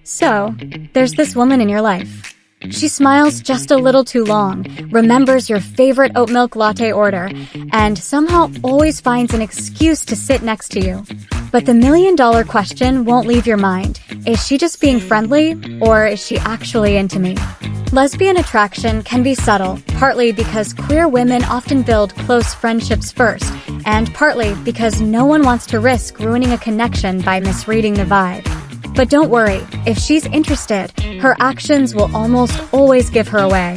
So, there's this woman in your life. She smiles just a little too long, remembers your favorite oat milk latte order, and somehow always finds an excuse to sit next to you. But the million-dollar question won't leave your mind. Is she just being friendly, or is she actually into me? Lesbian attraction can be subtle, partly because queer women often build close friendships first, and partly because no one wants to risk ruining a connection by misreading the vibe. But don't worry, if she's interested, her actions will almost always give her away.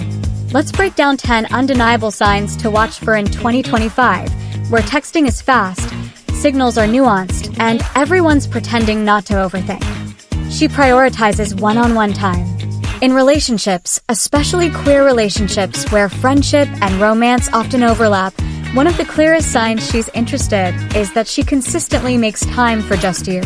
Let's break down 10 undeniable signs to watch for in 2025, where texting is fast, signals are nuanced, and everyone's pretending not to overthink. She prioritizes one-on-one time. In relationships, especially queer relationships where friendship and romance often overlap, one of the clearest signs she's interested is that she consistently makes time for just you.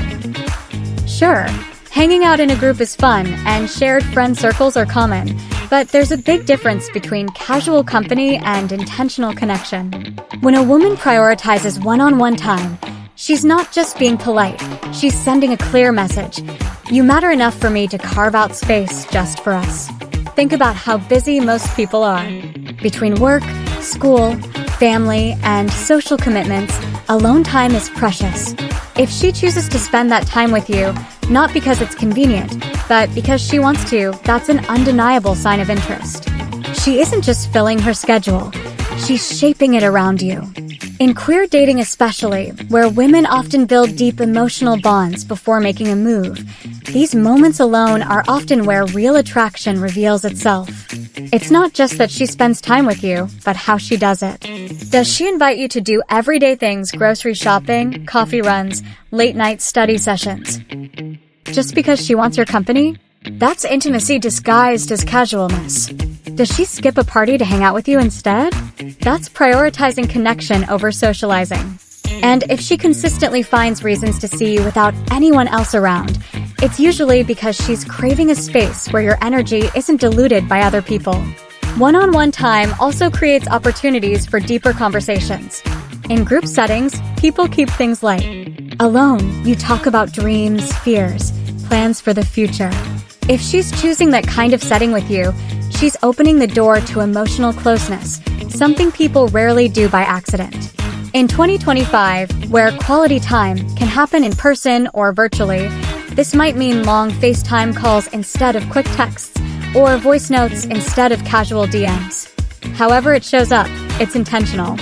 Sure, hanging out in a group is fun, and shared friend circles are common, but there's a big difference between casual company and intentional connection. When a woman prioritizes one-on-one time, she's not just being polite, she's sending a clear message. You matter enough for me to carve out space just for us. Think about how busy most people are. Between work, school, family, and social commitments, alone time is precious. If she chooses to spend that time with you, not because it's convenient, but because she wants to, that's an undeniable sign of interest. She isn't just filling her schedule, she's shaping it around you. In queer dating especially, where women often build deep emotional bonds before making a move, these moments alone are often where real attraction reveals itself. It's not just that she spends time with you, but how she does it. Does she invite you to do everyday things, grocery shopping, coffee runs, late-night study sessions? Just because she wants your company? That's intimacy disguised as casualness. Does she skip a party to hang out with you instead? That's prioritizing connection over socializing. And if she consistently finds reasons to see you without anyone else around, it's usually because she's craving a space where your energy isn't diluted by other people. One-on-one time also creates opportunities for deeper conversations. In group settings, people keep things light. Alone, you talk about dreams, fears, plans for the future. If she's choosing that kind of setting with you, she's opening the door to emotional closeness, something people rarely do by accident. In 2025, where quality time can happen in person or virtually, this might mean long FaceTime calls instead of quick texts, or voice notes instead of casual DMs. However it shows up, it's intentional.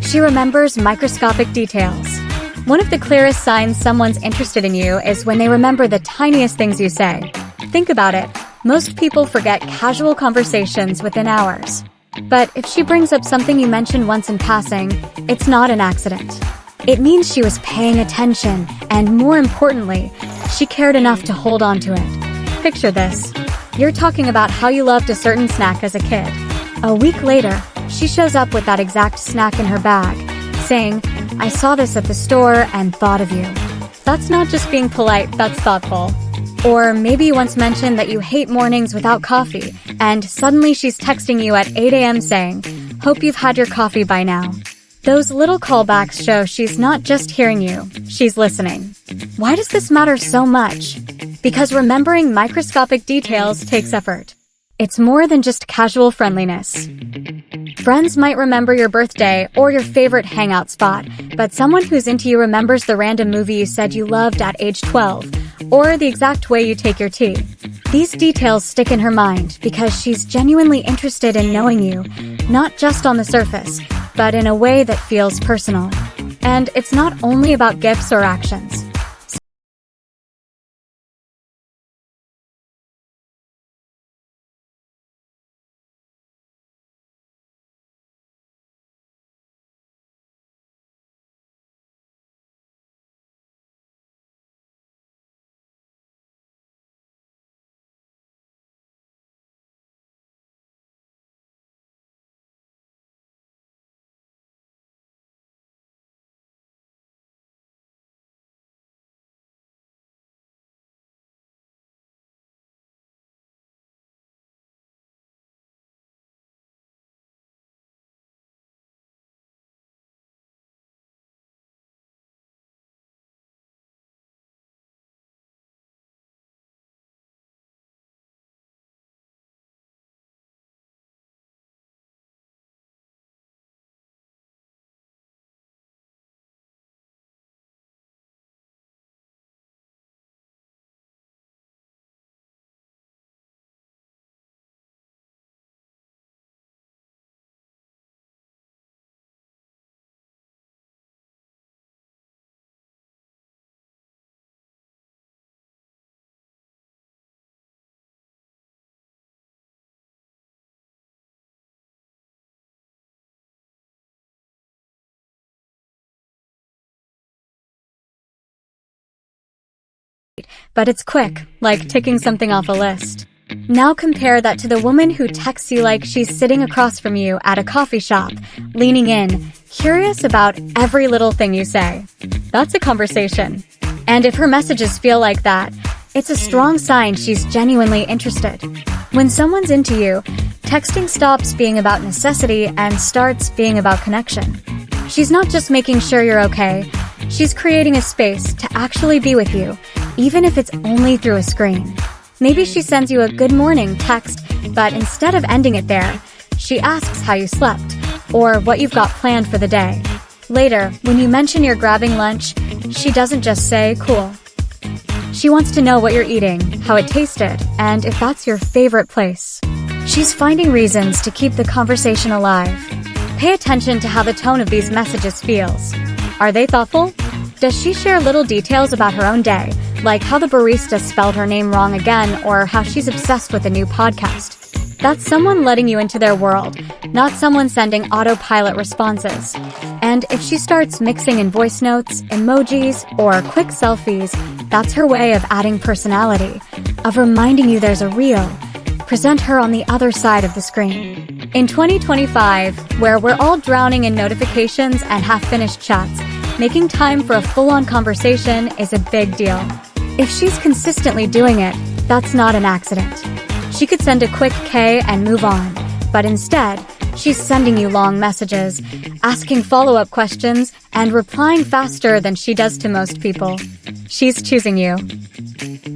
She remembers microscopic details. One of the clearest signs someone's interested in you is when they remember the tiniest things you say. Think about it. Most people forget casual conversations within hours. But if she brings up something you mentioned once in passing, it's not an accident. It means she was paying attention, and more importantly, she cared enough to hold on to it. Picture this. You're talking about how you loved a certain snack as a kid. A week later, she shows up with that exact snack in her bag, saying, "I saw this at the store and thought of you." That's not just being polite, that's thoughtful. Or maybe you once mentioned that you hate mornings without coffee, and suddenly she's texting you at 8 a.m. saying, "Hope you've had your coffee by now." Those little callbacks show she's not just hearing you, she's listening. Why does this matter so much? Because remembering microscopic details takes effort. It's more than just casual friendliness. Friends might remember your birthday or your favorite hangout spot, but someone who's into you remembers the random movie you said you loved at age 12, or the exact way you take your tea. These details stick in her mind because she's genuinely interested in knowing you, not just on the surface, but in a way that feels personal. And it's not only about gifts or actions. but it's quick, like ticking something off a list. Now compare that to the woman who texts you like she's sitting across from you at a coffee shop, leaning in, curious about every little thing you say. That's a conversation. And if her messages feel like that, it's a strong sign she's genuinely interested. When someone's into you, texting stops being about necessity and starts being about connection. She's not just making sure you're okay, she's creating a space to actually be with you, even if it's only through a screen. Maybe she sends you a good morning text, but instead of ending it there, she asks how you slept, or what you've got planned for the day. Later, when you mention you're grabbing lunch, she doesn't just say, cool. She wants to know what you're eating, how it tasted, and if that's your favorite place. She's finding reasons to keep the conversation alive. Pay attention to how the tone of these messages feels. Are they thoughtful? Does she share little details about her own day, like how the barista spelled her name wrong again or how she's obsessed with a new podcast? That's someone letting you into their world, not someone sending autopilot responses. And if she starts mixing in voice notes, emojis, or quick selfies, that's her way of adding personality, of reminding you there's a real. Present her on the other side of the screen. In 2025, where we're all drowning in notifications and half-finished chats, making time for a full-on conversation is a big deal. If she's consistently doing it, that's not an accident. She could send a quick K and move on, but instead, she's sending you long messages, asking follow-up questions, and replying faster than she does to most people. She's choosing you.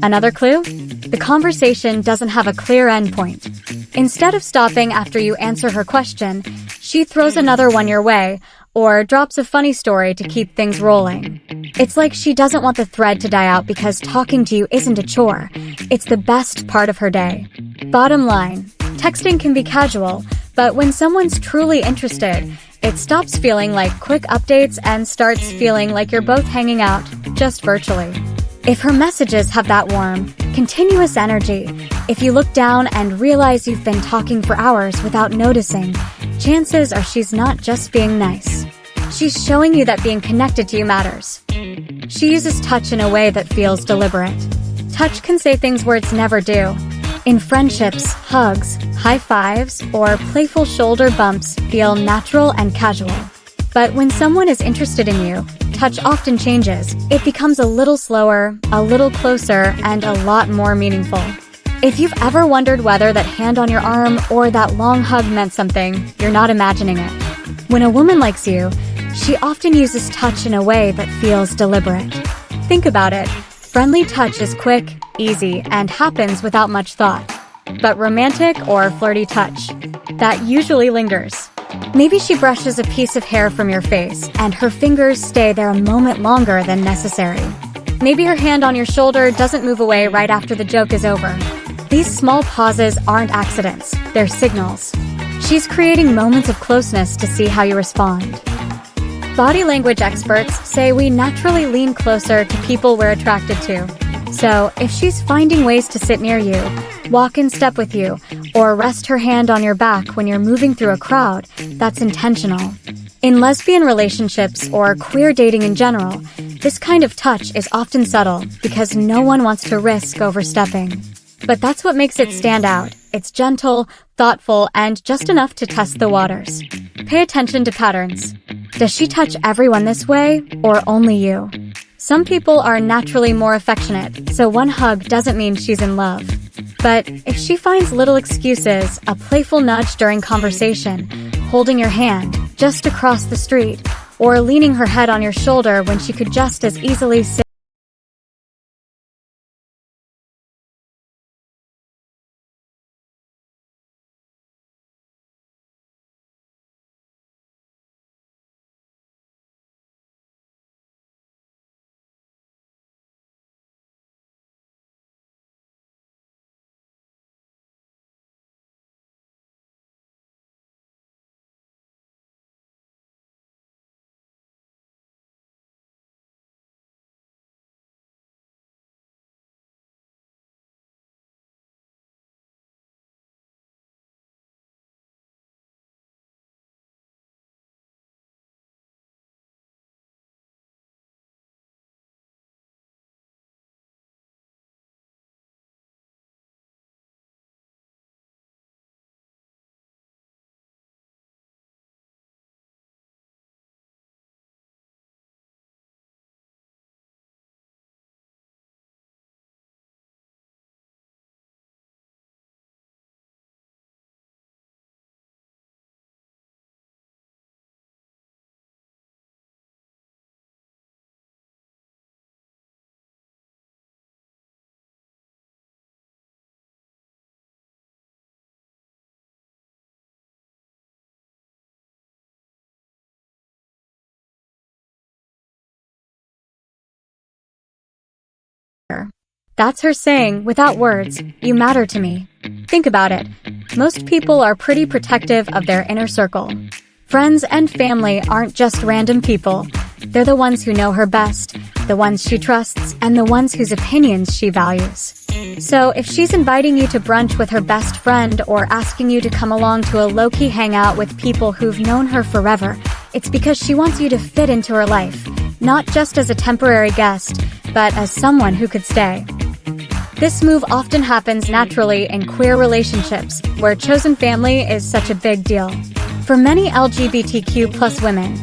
Another clue? The conversation doesn't have a clear endpoint. Instead of stopping after you answer her question, she throws another one your way, or drops a funny story to keep things rolling. It's like she doesn't want the thread to die out because talking to you isn't a chore. It's the best part of her day. Bottom line, texting can be casual, but when someone's truly interested, it stops feeling like quick updates and starts feeling like you're both hanging out, just virtually. If her messages have that warm, continuous energy, if you look down and realize you've been talking for hours without noticing, chances are she's not just being nice. She's showing you that being connected to you matters. She uses touch in a way that feels deliberate. Touch can say things words never do. In friendships, hugs, high fives, or playful shoulder bumps feel natural and casual. But when someone is interested in you, touch often changes. It becomes a little slower, a little closer, and a lot more meaningful. If you've ever wondered whether that hand on your arm or that long hug meant something, you're not imagining it. When a woman likes you, she often uses touch in a way that feels deliberate. Think about it. Friendly touch is quick, easy, and happens without much thought. But romantic or flirty touch, that usually lingers. Maybe she brushes a piece of hair from your face, and her fingers stay there a moment longer than necessary. Maybe her hand on your shoulder doesn't move away right after the joke is over. These small pauses aren't accidents, they're signals. She's creating moments of closeness to see how you respond. Body language experts say we naturally lean closer to people we're attracted to. So, if she's finding ways to sit near you, walk in step with you, or rest her hand on your back when you're moving through a crowd, that's intentional. In lesbian relationships or queer dating in general, this kind of touch is often subtle because no one wants to risk overstepping. But that's what makes it stand out. It's gentle, thoughtful, and just enough to test the waters. Pay attention to patterns. Does she touch everyone this way, or only you? Some people are naturally more affectionate, so one hug doesn't mean she's in love. But if she finds little excuses, a playful nudge during conversation, holding your hand just across the street, or leaning her head on your shoulder when she could just as easily sit That's her saying, without words, "You matter to me." Think about it. Most people are pretty protective of their inner circle. Friends and family aren't just random people. They're the ones who know her best, the ones she trusts, and the ones whose opinions she values. So if she's inviting you to brunch with her best friend or asking you to come along to a low-key hangout with people who've known her forever, it's because she wants you to fit into her life, not just as a temporary guest, but as someone who could stay. This move often happens naturally in queer relationships, where chosen family is such a big deal. For many LGBTQ+ women,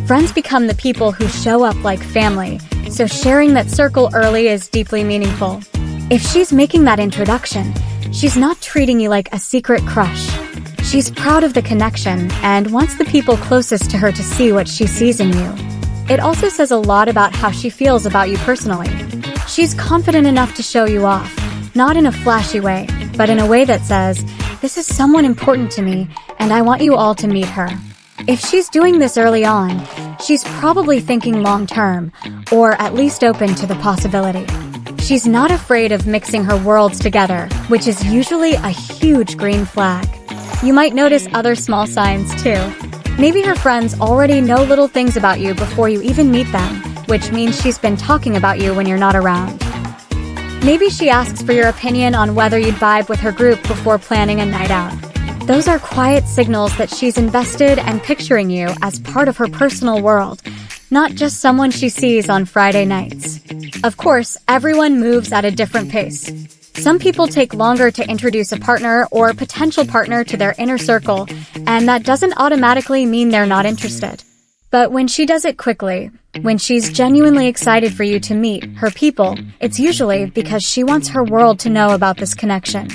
friends become the people who show up like family, so sharing that circle early is deeply meaningful. If she's making that introduction, she's not treating you like a secret crush. She's proud of the connection and wants the people closest to her to see what she sees in you. It also says a lot about how she feels about you personally. She's confident enough to show you off, not in a flashy way, but in a way that says, "This is someone important to me, and I want you all to meet her." If she's doing this early on, she's probably thinking long-term, or at least open to the possibility. She's not afraid of mixing her worlds together, which is usually a huge green flag. You might notice other small signs too. Maybe her friends already know little things about you before you even meet them, which means she's been talking about you when you're not around. Maybe she asks for your opinion on whether you'd vibe with her group before planning a night out. Those are quiet signals that she's invested and picturing you as part of her personal world, not just someone she sees on Friday nights. Of course, everyone moves at a different pace. Some people take longer to introduce a partner or potential partner to their inner circle, and that doesn't automatically mean they're not interested. But when she does it quickly, when she's genuinely excited for you to meet her people, it's usually because she wants her world to know about this connection.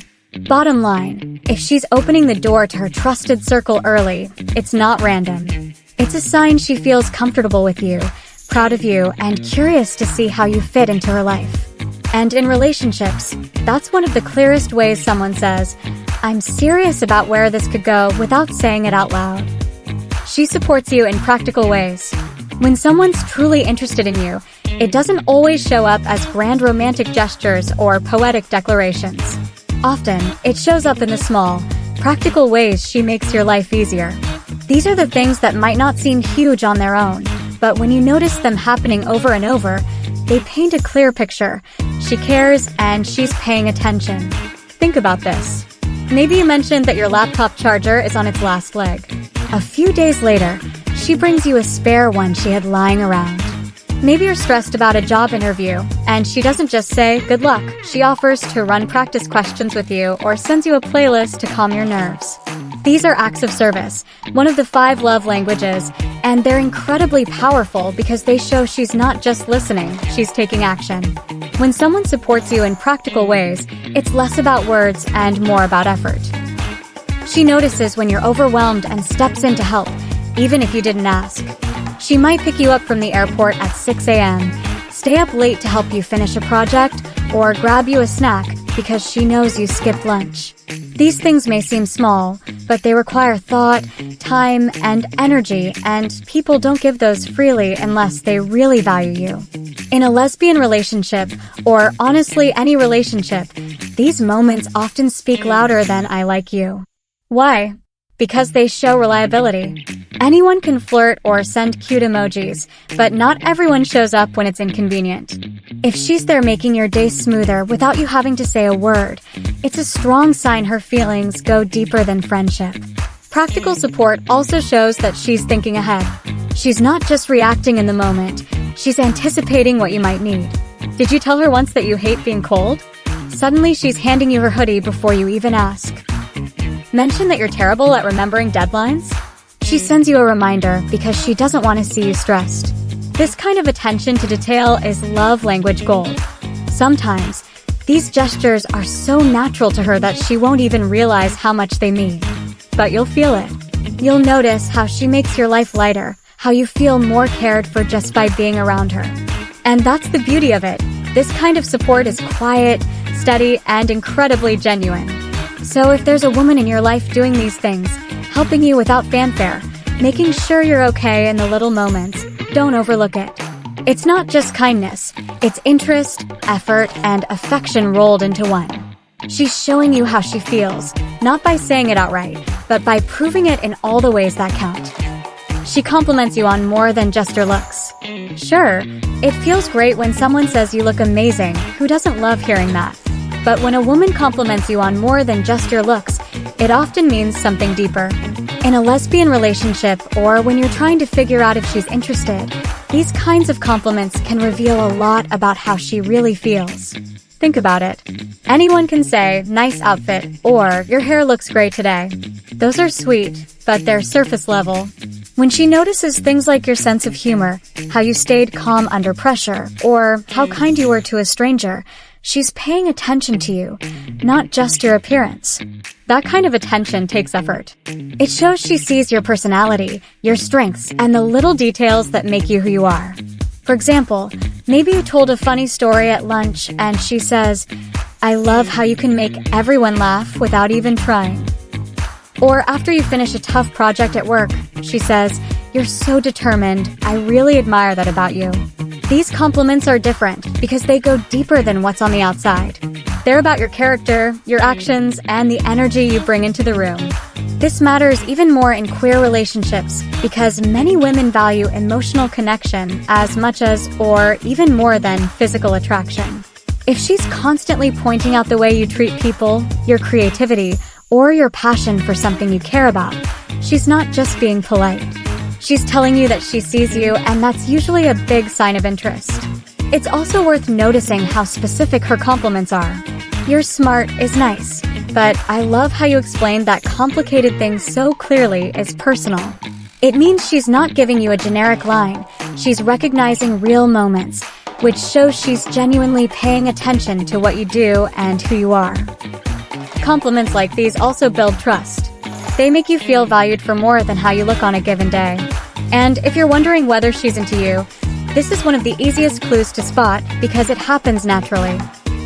Bottom line, if she's opening the door to her trusted circle early, it's not random. It's a sign she feels comfortable with you, proud of you, and curious to see how you fit into her life. And in relationships, that's one of the clearest ways someone says, "I'm serious about where this could go," without saying it out loud. She supports you in practical ways. When someone's truly interested in you, it doesn't always show up as grand romantic gestures or poetic declarations. Often, it shows up in the small, practical ways she makes your life easier. These are the things that might not seem huge on their own, but when you notice them happening over and over, they paint a clear picture. She cares and she's paying attention. Think about this. Maybe you mentioned that your laptop charger is on its last leg. A few days later, she brings you a spare one she had lying around. Maybe you're stressed about a job interview, and she doesn't just say, "Good luck." She offers to run practice questions with you or sends you a playlist to calm your nerves. These are acts of service, one of the 5 love languages, and they're incredibly powerful because they show she's not just listening, she's taking action. When someone supports you in practical ways, it's less about words and more about effort. She notices when you're overwhelmed and steps in to help, even if you didn't ask. She might pick you up from the airport at 6 a.m., stay up late to help you finish a project, or grab you a snack because she knows you skipped lunch. These things may seem small, but they require thought, time, and energy, and people don't give those freely unless they really value you. In a lesbian relationship, or honestly any relationship, these moments often speak louder than "I like you." Why? Because they show reliability. Anyone can flirt or send cute emojis, but not everyone shows up when it's inconvenient. If she's there making your day smoother without you having to say a word, it's a strong sign her feelings go deeper than friendship. Practical support also shows that she's thinking ahead. She's not just reacting in the moment, she's anticipating what you might need. Did you tell her once that you hate being cold? Suddenly she's handing you her hoodie before you even ask. Mention that you're terrible at remembering deadlines? She sends you a reminder because she doesn't want to see you stressed. This kind of attention to detail is love language gold. Sometimes, these gestures are so natural to her that she won't even realize how much they mean. But you'll feel it. You'll notice how she makes your life lighter, how you feel more cared for just by being around her. And that's the beauty of it. This kind of support is quiet, steady, and incredibly genuine. So if there's a woman in your life doing these things, helping you without fanfare, making sure you're okay in the little moments, don't overlook it. It's not just kindness, It's interest, effort, and affection rolled into one. She's showing you how she feels, not by saying it outright, but by proving it in all the ways that count. She compliments you on more than just your looks. Sure, it feels great when someone says you look amazing. Who doesn't love hearing that? But when a woman compliments you on more than just your looks, it often means something deeper. In a lesbian relationship, or when you're trying to figure out if she's interested, these kinds of compliments can reveal a lot about how she really feels. Think about it. Anyone can say, "Nice outfit," or "Your hair looks great today." Those are sweet, but they're surface level. When she notices things like your sense of humor, how you stayed calm under pressure, or how kind you were to a stranger, she's paying attention to you, not just your appearance. That kind of attention takes effort. It shows she sees your personality, your strengths, and the little details that make you who you are. For example, maybe you told a funny story at lunch and she says, "I love how you can make everyone laugh without even trying." Or after you finish a tough project at work, she says, "You're so determined. I really admire that about you." These compliments are different because they go deeper than what's on the outside. They're about your character, your actions, and the energy you bring into the room. This matters even more in queer relationships because many women value emotional connection as much as, or even more than, physical attraction. If she's constantly pointing out the way you treat people, your creativity, or your passion for something you care about, she's not just being polite. She's telling you that she sees you, and that's usually a big sign of interest. It's also worth noticing how specific her compliments are. "You're smart" is nice, but "I love how you explained that complicated thing so clearly" is personal. It means she's not giving you a generic line, she's recognizing real moments, which shows she's genuinely paying attention to what you do and who you are. Compliments like these also build trust. They make you feel valued for more than how you look on a given day. And if you're wondering whether she's into you, this is one of the easiest clues to spot because it happens naturally.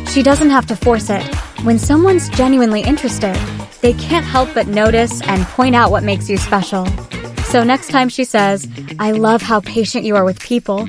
She doesn't have to force it. When someone's genuinely interested, they can't help but notice and point out what makes you special. So next time she says, "I love how patient you are with people,"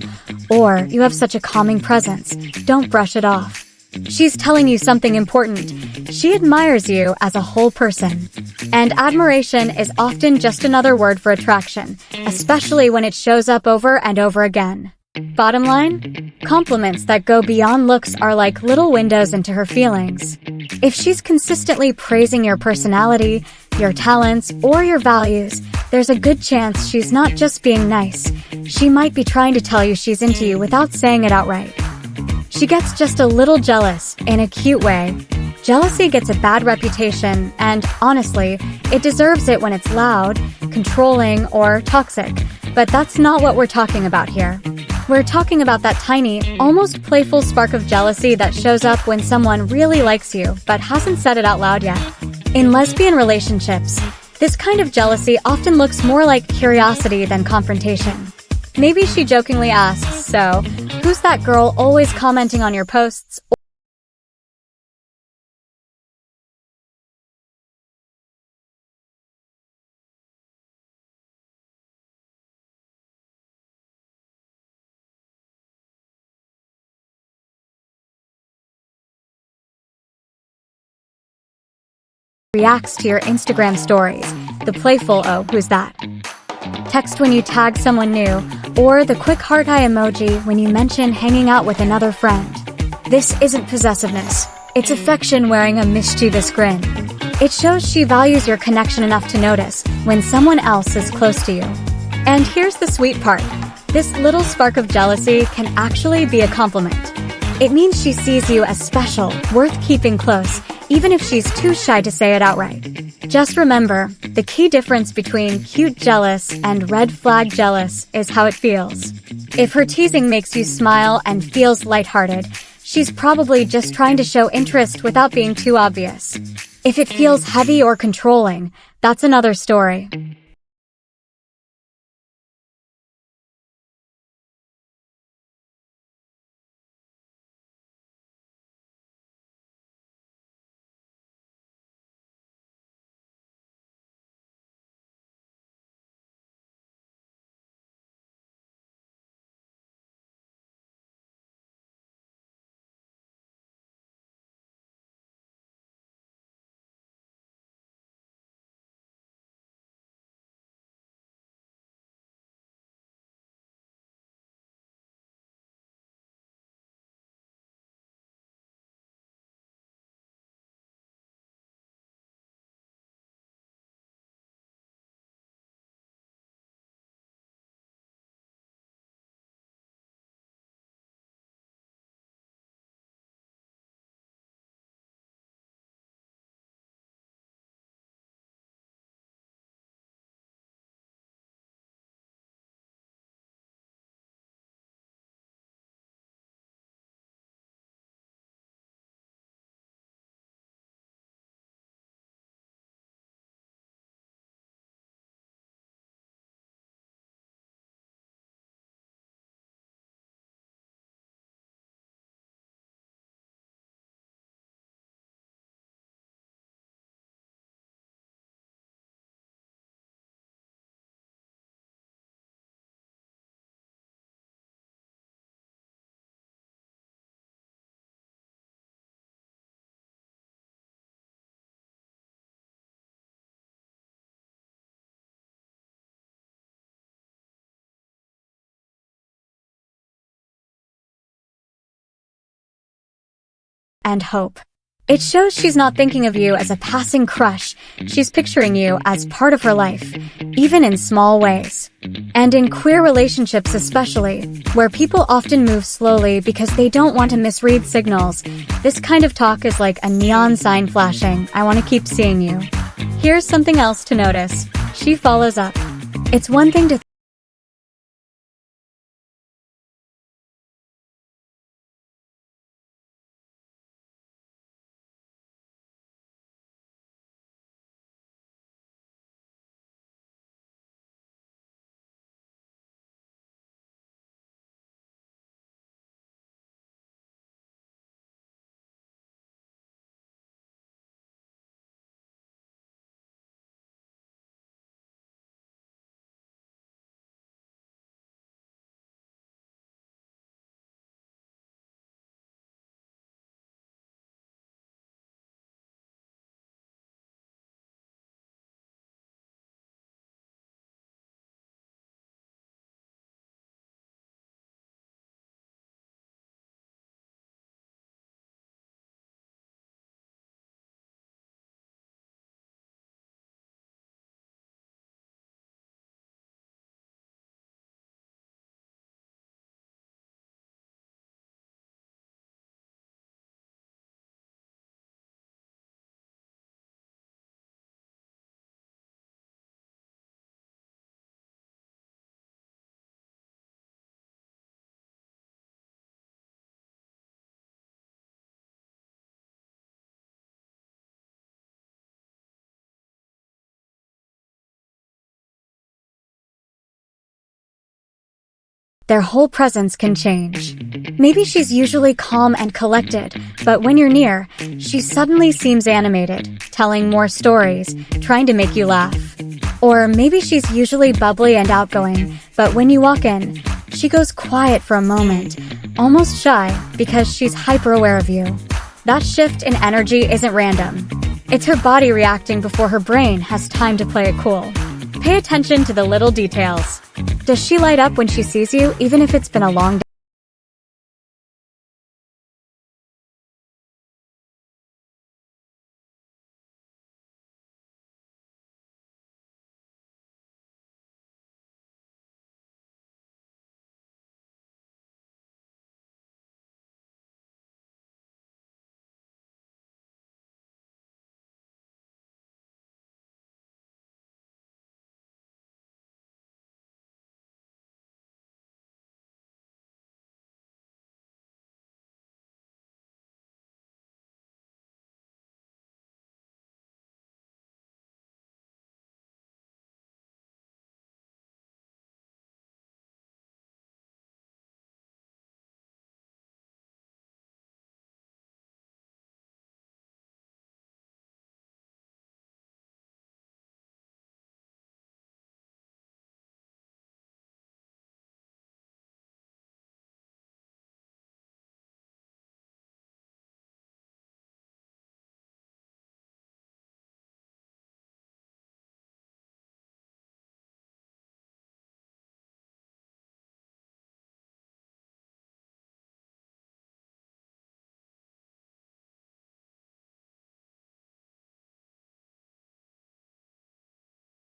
or "You have such a calming presence," don't brush it off. She's telling you something important. She admires you as a whole person. And admiration is often just another word for attraction, especially when it shows up over and over again. Bottom line, compliments that go beyond looks are like little windows into her feelings. If she's consistently praising your personality, your talents, or your values, there's a good chance she's not just being nice. She might be trying to tell you she's into you without saying it outright. She gets just a little jealous, in a cute way. Jealousy gets a bad reputation, and honestly, it deserves it when it's loud, controlling, or toxic. But that's not what we're talking about here. We're talking about that tiny, almost playful spark of jealousy that shows up when someone really likes you, but hasn't said it out loud yet. In lesbian relationships, this kind of jealousy often looks more like curiosity than confrontation. Maybe she jokingly asks, "So, who's that girl always commenting on your posts?" Reacts to your Instagram stories, the playful "Oh, who's that?" text when you tag someone new, or the quick heart eye emoji when you mention hanging out with another friend. This isn't possessiveness. It's affection wearing a mischievous grin. It shows she values your connection enough to notice when someone else is close to you. And here's the sweet part. This little spark of jealousy can actually be a compliment. It means she sees you as special, worth keeping close, even if she's too shy to say it outright. Just remember, the key difference between cute jealous and red flag jealous is how it feels. If her teasing makes you smile and feels lighthearted, she's probably just trying to show interest without being too obvious. If it feels heavy or controlling, that's another story. and hope. It shows she's not thinking of you as a passing crush. She's picturing you as part of her life, even in small ways. And in queer relationships especially, where people often move slowly because they don't want to misread signals, this kind of talk is like a neon sign flashing, "I want to keep seeing you." Here's something else to notice. She follows up. It's one thing to their whole presence can change. Maybe she's usually calm and collected, but when you're near, she suddenly seems animated, telling more stories, trying to make you laugh. Or maybe she's usually bubbly and outgoing, but when you walk in, she goes quiet for a moment, almost shy, because she's hyper-aware of you. That shift in energy isn't random. It's her body reacting before her brain has time to play it cool. Pay attention to the little details. Does she light up when she sees you, even if it's been a long day?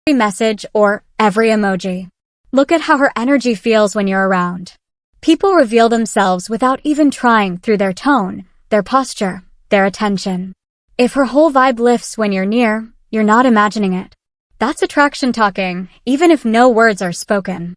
Every message or every emoji. Look at how her energy feels when you're around. People reveal themselves without even trying through their tone, their posture, their attention. If her whole vibe lifts when you're near, you're not imagining it. That's attraction talking, even if no words are spoken.